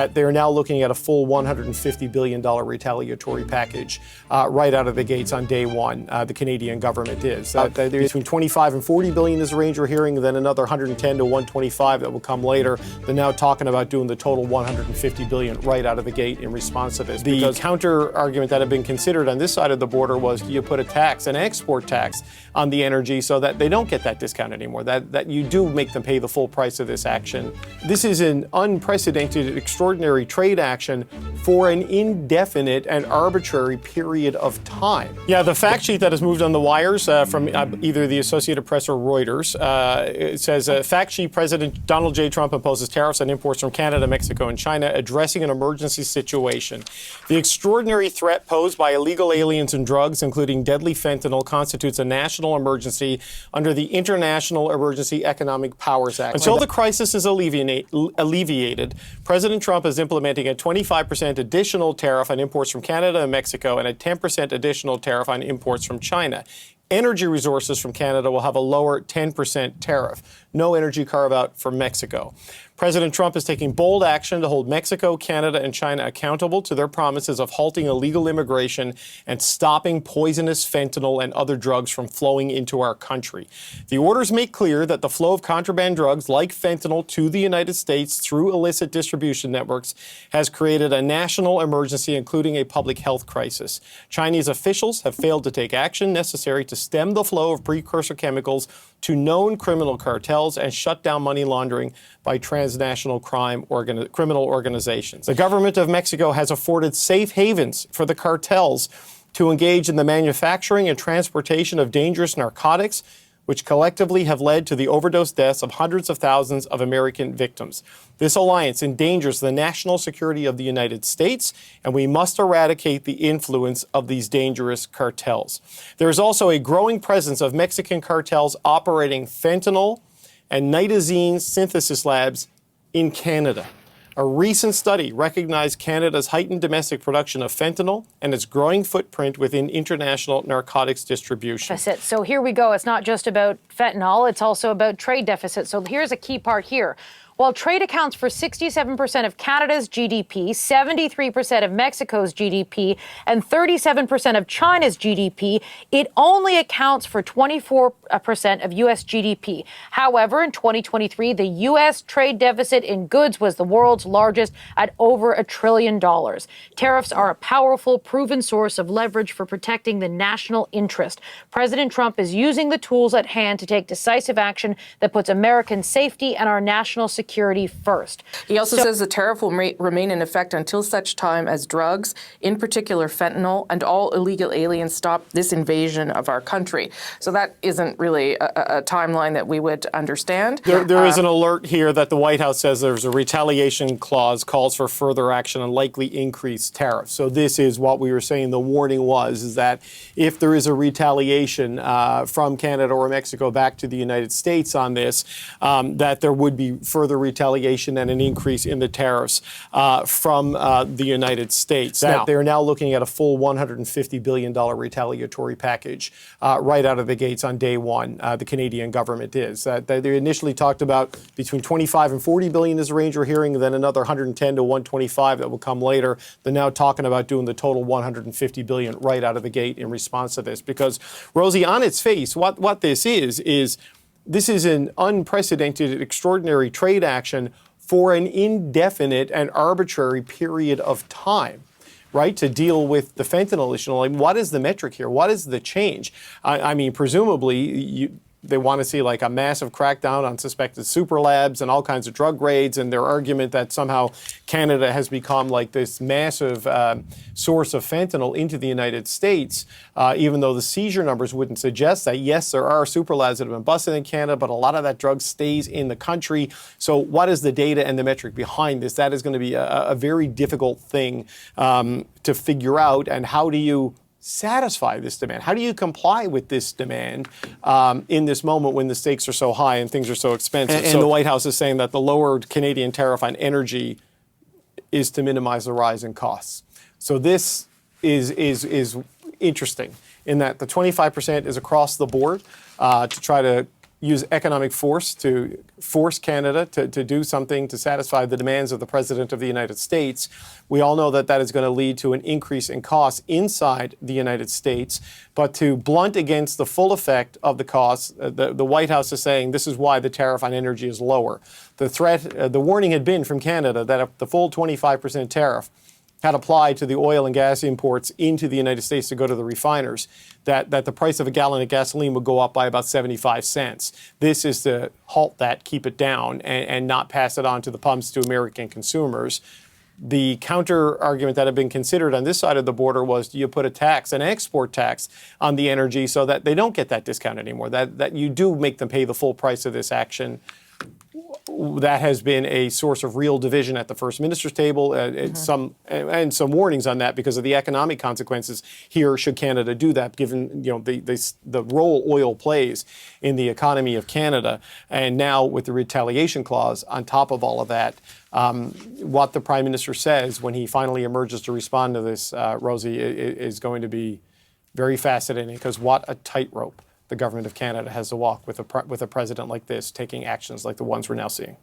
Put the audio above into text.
They are now looking at a full $150 billion retaliatory package right out of the gates on day one. The Canadian government is. Between 25 and 40 billion is the range we're hearing, then another 110 to 125 that will come later. They're now talking about doing the total 150 billion right out of the gate in response to this. The counter argument that had been considered on this side of the border was you put a tax, an export tax on the energy so that they don't get that discount anymore, that you do make them pay the full price of this action. This is an unprecedented, extraordinary trade action for an indefinite and arbitrary period of time. Yeah, the fact sheet that has moved on the wires from either the Associated Press or Reuters, it says, fact sheet, President Donald J. Trump imposes tariffs on imports from Canada, Mexico, and China, addressing an emergency situation. The extraordinary threat posed by illegal aliens and drugs, including deadly fentanyl, constitutes a national emergency under the International Emergency Economic Powers Act. Until the crisis is alleviated, President Trump is implementing a 25% additional tariff on imports from Canada and Mexico and a 10% additional tariff on imports from China. Energy resources from Canada will have a lower 10% tariff. No energy carve-out for Mexico. President Trump is taking bold action to hold Mexico, Canada, and China accountable to their promises of halting illegal immigration and stopping poisonous fentanyl and other drugs from flowing into our country. The orders make clear that the flow of contraband drugs like fentanyl to the United States through illicit distribution networks has created a national emergency, including a public health crisis. Chinese officials have failed to take action necessary to stem the flow of precursor chemicals to known criminal cartels and shut down money laundering by transnational criminal organizations. The government of Mexico has afforded safe havens for the cartels to engage in the manufacturing and transportation of dangerous narcotics, which collectively have led to the overdose deaths of hundreds of thousands of American victims. This alliance endangers the national security of the United States, and we must eradicate the influence of these dangerous cartels. There is also a growing presence of Mexican cartels operating fentanyl and nitazene synthesis labs in Canada. A recent study recognized Canada's heightened domestic production of fentanyl and its growing footprint within international narcotics distribution. So here we go. It's not just about fentanyl, it's also about trade deficit. So here's a key part here. While trade accounts for 67% of Canada's GDP, 73% of Mexico's GDP, and 37% of China's GDP, it only accounts for 24% of U.S. GDP. However, in 2023, the U.S. trade deficit in goods was the world's largest at over $1 trillion. Tariffs are a powerful, proven source of leverage for protecting the national interest. President Trump is using the tools at hand to take decisive action that puts American safety and our national security first. He also says the tariff will remain in effect until such time as drugs, in particular fentanyl, and all illegal aliens stop this invasion of our country. So that isn't really a timeline that we would understand. There is an alert here that the White House says there's a retaliation clause, calls for further action and likely increased tariffs. So this is what we were saying the warning was, is that if there is a retaliation from Canada or Mexico back to the United States on this, that there would be further retaliation and an increase in the tariffs from the United States. They are now looking at a full $150 billion retaliatory package right out of the gates on day one. The Canadian government is. They initially talked about between 25 and 40 billion is the range we're hearing, then another 110 to 125 that will come later. They're now talking about doing the total 150 billion right out of the gate in response to this. Because, Rosie, on its face, what this is this is an unprecedented, extraordinary trade action for an indefinite and arbitrary period of time, right, to deal with the fentanyl issue. Like, what is the metric here? What is the change? I mean, presumably, they want to see like a massive crackdown on suspected super labs and all kinds of drug raids, and their argument that somehow Canada has become like this massive source of fentanyl into the United States, even though the seizure numbers wouldn't suggest that. Yes, there are super labs that have been busted in Canada, but a lot of that drug stays in the country. So what is the data and the metric behind this? That is going to be a very difficult thing to figure out. And how do you satisfy this demand? How do you comply with this demand in this moment when the stakes are so high and things are so expensive? And the White House is saying that the lowered Canadian tariff on energy is to minimize the rise in costs. So this is interesting in that the 25% is across the board to try to use economic force to force Canada to do something to satisfy the demands of the President of the United States. We all know that that is going to lead to an increase in costs inside the United States. But to blunt against the full effect of the costs, the White House is saying this is why the tariff on energy is lower. The threat, the warning had been from Canada that if the full 25% tariff had applied to the oil and gas imports into the United States to go to the refiners, that the price of a gallon of gasoline would go up by about 75 cents. This is to halt that, keep it down, and not pass it on to the pumps to American consumers. The counter argument that had been considered on this side of the border was, do you put a tax, an export tax on the energy so that they don't get that discount anymore, that you do make them pay the full price of this action? That has been a source of real division at the First Minister's table, some warnings on that because of the economic consequences here should Canada do that, given the role oil plays in the economy of Canada. And now with the retaliation clause on top of all of that, what the Prime Minister says when he finally emerges to respond to this, Rosie, is going to be very fascinating, because what a tightrope the government of Canada has to walk with a president like this taking actions like the ones we're now seeing.